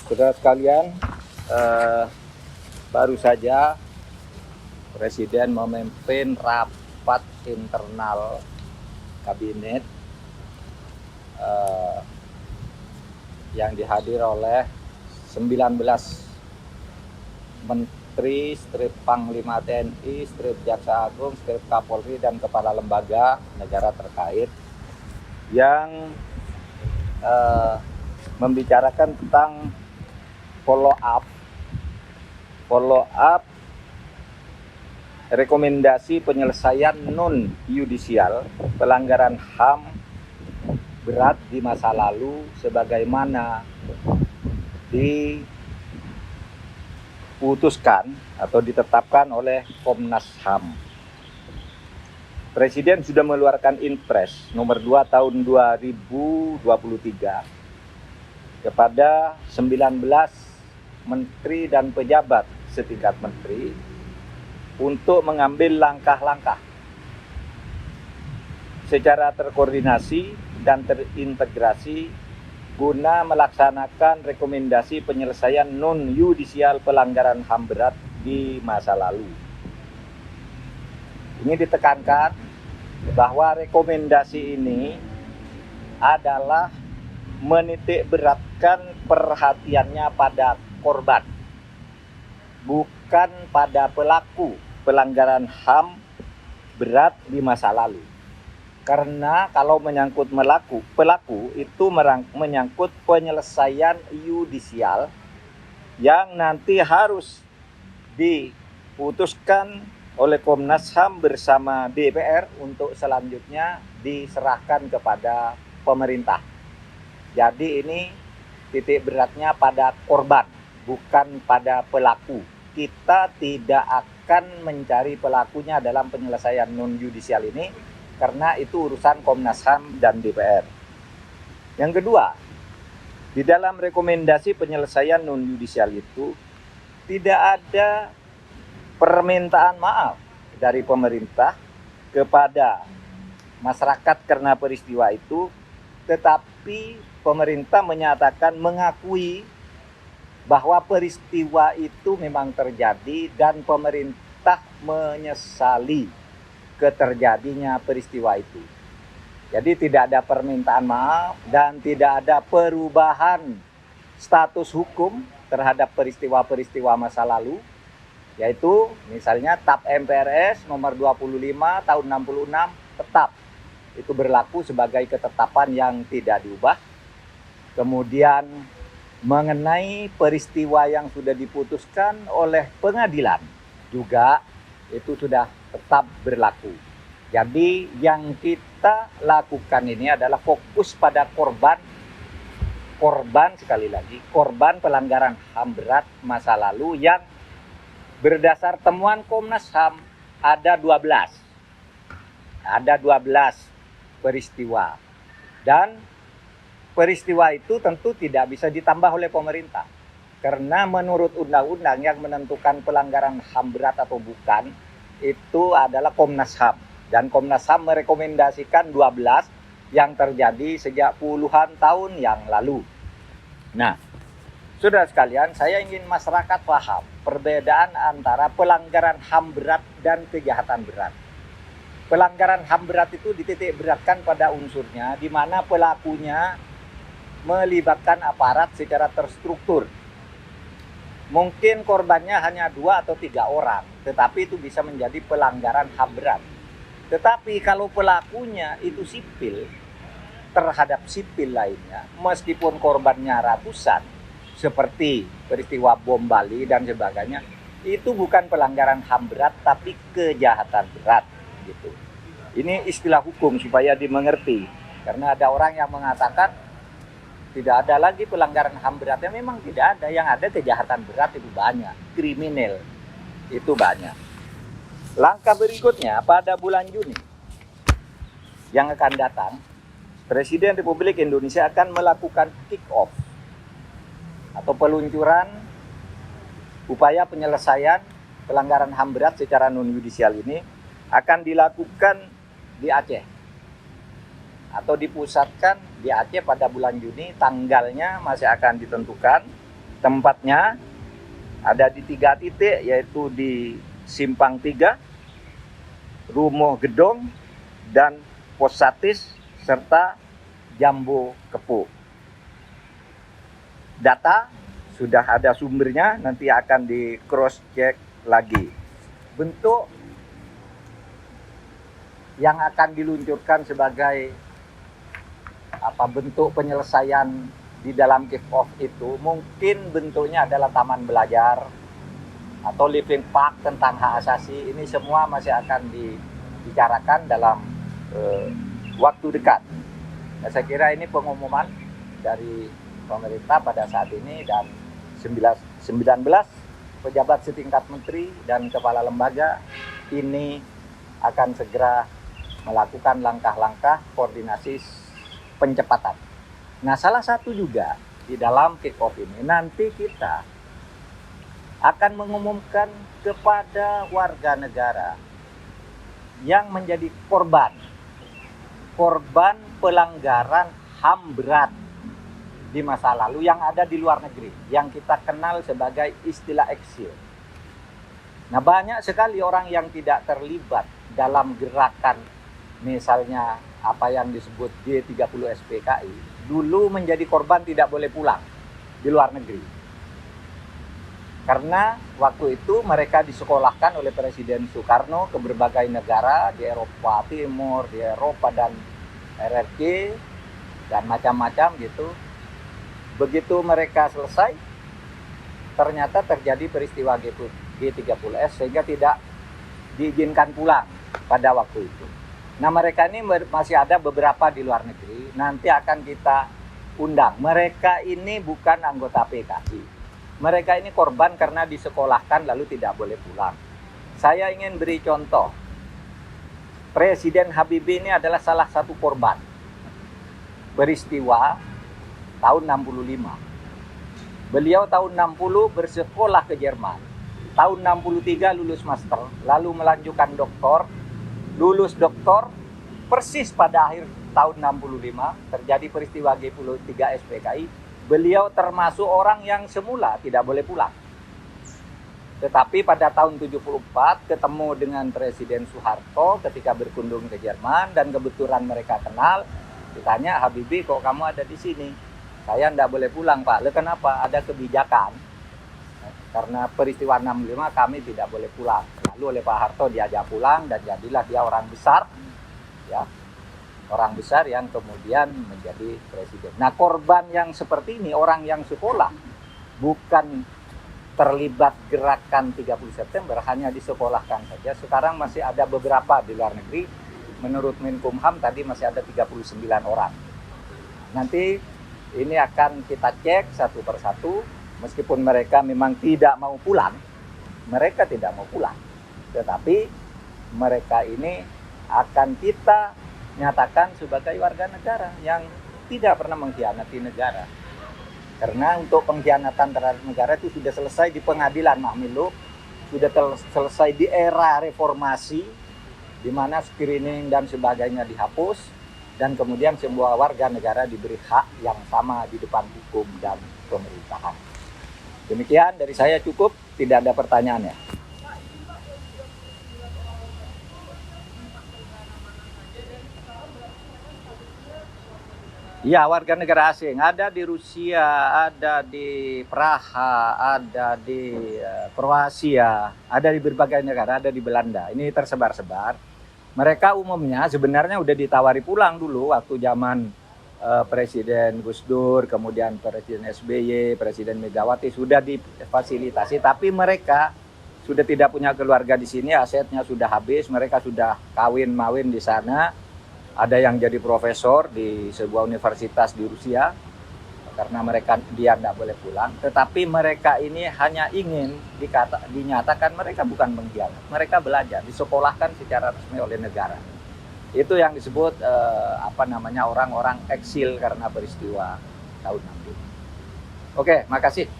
Saudara sekalian, baru saja Presiden memimpin rapat internal kabinet yang dihadiri oleh 19 Menteri, Strip Panglima TNI, Strip Jaksa Agung, Strip Kapolri, dan Kepala Lembaga Negara terkait yang membicarakan tentang follow up rekomendasi penyelesaian non yudisial pelanggaran HAM berat di masa lalu sebagaimana diputuskan atau ditetapkan oleh Komnas HAM. Presiden sudah mengeluarkan Inpres nomor 2 tahun 2023 kepada 19 menteri dan pejabat setingkat menteri untuk mengambil langkah-langkah secara terkoordinasi dan terintegrasi guna melaksanakan rekomendasi penyelesaian non-yudisial pelanggaran HAM berat di masa lalu. Ini ditekankan bahwa rekomendasi ini adalah menitik beratkan perhatiannya pada korban, bukan pada pelaku pelanggaran HAM berat di masa lalu. Karena kalau menyangkut pelaku itu menyangkut penyelesaian yudisial yang nanti harus diputuskan oleh Komnas HAM bersama DPR untuk selanjutnya diserahkan kepada pemerintah. Jadi ini titik beratnya pada korban, bukan pada pelaku. Kita tidak akan mencari pelakunya dalam penyelesaian non-yudisial ini karena itu urusan Komnas HAM dan DPR. Yang kedua, di dalam rekomendasi penyelesaian non-yudisial itu tidak ada permintaan maaf dari pemerintah kepada masyarakat karena peristiwa itu, tetapi pemerintah menyatakan mengakui bahwa peristiwa itu memang terjadi dan pemerintah menyesali keterjadinya peristiwa itu. Jadi tidak ada permintaan maaf dan tidak ada perubahan status hukum terhadap peristiwa-peristiwa masa lalu, yaitu misalnya TAP MPRS nomor 25 tahun 66 tetap itu berlaku sebagai ketetapan yang tidak diubah. Kemudian mengenai peristiwa yang sudah diputuskan oleh pengadilan juga itu sudah tetap berlaku. Jadi yang kita lakukan ini adalah fokus pada korban sekali lagi, korban pelanggaran HAM berat masa lalu yang berdasar temuan Komnas HAM ada 12 peristiwa. Dan peristiwa itu tentu tidak bisa ditambah oleh pemerintah. Karena menurut undang-undang yang menentukan pelanggaran HAM berat atau bukan, itu adalah Komnas HAM. Dan Komnas HAM merekomendasikan 12 yang terjadi sejak puluhan tahun yang lalu. Nah, saudara sekalian, saya ingin masyarakat paham perbedaan antara pelanggaran HAM berat dan kejahatan berat. Pelanggaran HAM berat itu dititik beratkan pada unsurnya di mana pelakunya melibatkan aparat secara terstruktur. Mungkin korbannya hanya 2 atau 3 orang, tetapi itu bisa menjadi pelanggaran HAM berat. Tetapi kalau pelakunya itu sipil, terhadap sipil lainnya, meskipun korbannya ratusan, seperti peristiwa bom Bali dan sebagainya, itu bukan pelanggaran HAM berat, tapi kejahatan berat. Gitu. Ini istilah hukum supaya dimengerti, karena ada orang yang mengatakan tidak ada lagi pelanggaran HAM berat. Ya memang tidak ada, yang ada kejahatan berat itu banyak, kriminal itu banyak. Langkah berikutnya pada bulan Juni yang akan datang, Presiden Republik Indonesia akan melakukan kick off atau peluncuran upaya penyelesaian pelanggaran HAM berat secara non-yudisial ini akan dilakukan di Aceh atau dipusatkan di Aceh pada bulan Juni. Tanggalnya masih akan ditentukan Tempatnya ada di 3 titik, yaitu di Simpang 3, Rumo Gedong, dan Pos Satis, serta Jambu Kepu. Data sudah ada sumbernya, nanti akan di cross check lagi. Bentuk yang akan diluncurkan sebagai bentuk penyelesaian di dalam kick off itu mungkin bentuknya adalah taman belajar atau living park tentang hak asasi. Ini semua masih akan dibicarakan dalam waktu dekat. Nah, saya kira ini pengumuman dari pemerintah pada saat ini, dan 19 pejabat setingkat menteri dan kepala lembaga ini akan segera melakukan langkah-langkah koordinasi pencepatan. Nah, salah satu juga di dalam kick off ini nanti kita akan mengumumkan kepada warga negara yang menjadi korban pelanggaran HAM berat di masa lalu yang ada di luar negeri, yang kita kenal sebagai istilah eksil. Nah, banyak sekali orang yang tidak terlibat dalam gerakan, misalnya apa yang disebut G30 SPKI, dulu menjadi korban tidak boleh pulang di luar negeri. Karena waktu itu mereka disekolahkan oleh Presiden Soekarno ke berbagai negara di Eropa Timur, di Eropa dan RRQ, dan macam-macam gitu. Begitu mereka selesai, ternyata terjadi peristiwa G30S sehingga tidak diizinkan pulang pada waktu itu. Nah, mereka ini masih ada beberapa di luar negeri, nanti akan kita undang. Mereka ini bukan anggota PKI. Mereka ini korban karena disekolahkan lalu tidak boleh pulang. Saya ingin beri contoh. Presiden Habibie ini adalah salah satu korban peristiwa tahun 65. Beliau tahun 60 bersekolah ke Jerman. Tahun 63 lulus master, lalu melanjutkan doktor. Lulus doktor, persis pada akhir tahun 65 terjadi peristiwa G30 SPKI. Beliau termasuk orang yang semula tidak boleh pulang. Tetapi pada tahun 74 ketemu dengan Presiden Soeharto ketika berkunjung ke Jerman, dan kebetulan mereka kenal. Ditanya, Habibie, kok kamu ada di sini? Saya tidak boleh pulang, Pak. Lalu kenapa? Ada kebijakan. Karena peristiwa 65 kami tidak boleh pulang. Lalu oleh Pak Harto diajak pulang, dan jadilah dia orang besar, ya, orang besar yang kemudian menjadi presiden. Nah, korban yang seperti ini, orang yang sekolah, bukan terlibat gerakan 30 September, hanya disekolahkan saja. Sekarang masih ada beberapa di luar negeri. Menurut Menkumham tadi masih ada 39 orang. Nanti ini akan kita cek satu persatu. Meskipun mereka memang tidak mau pulang, mereka tidak mau pulang. Tetapi mereka ini akan kita nyatakan sebagai warga negara yang tidak pernah mengkhianati negara. Karena untuk pengkhianatan terhadap negara itu sudah selesai di pengadilan Mahmiluk, sudah selesai di era reformasi, di mana screening dan sebagainya dihapus, dan kemudian semua warga negara diberi hak yang sama di depan hukum dan pemerintahan. Demikian dari saya, cukup, tidak ada pertanyaannya. Ya, warga negara asing ada di Rusia, ada di Praha, ada di Kroasia, ada di berbagai negara, ada di Belanda. Ini tersebar-sebar. Mereka umumnya sebenarnya udah ditawari pulang dulu waktu zaman Presiden Gus Dur, kemudian Presiden SBY, Presiden Megawati sudah difasilitasi, tapi mereka sudah tidak punya keluarga di sini, asetnya sudah habis, mereka sudah kawin-mawin di sana. Ada yang jadi profesor di sebuah universitas di Rusia karena dia tidak boleh pulang. Tetapi mereka ini hanya ingin dinyatakan mereka bukan pengkhianat, mereka belajar, disekolahkan secara resmi oleh negara. Itu yang disebut orang-orang eksil karena peristiwa tahun 60. Oke, makasih.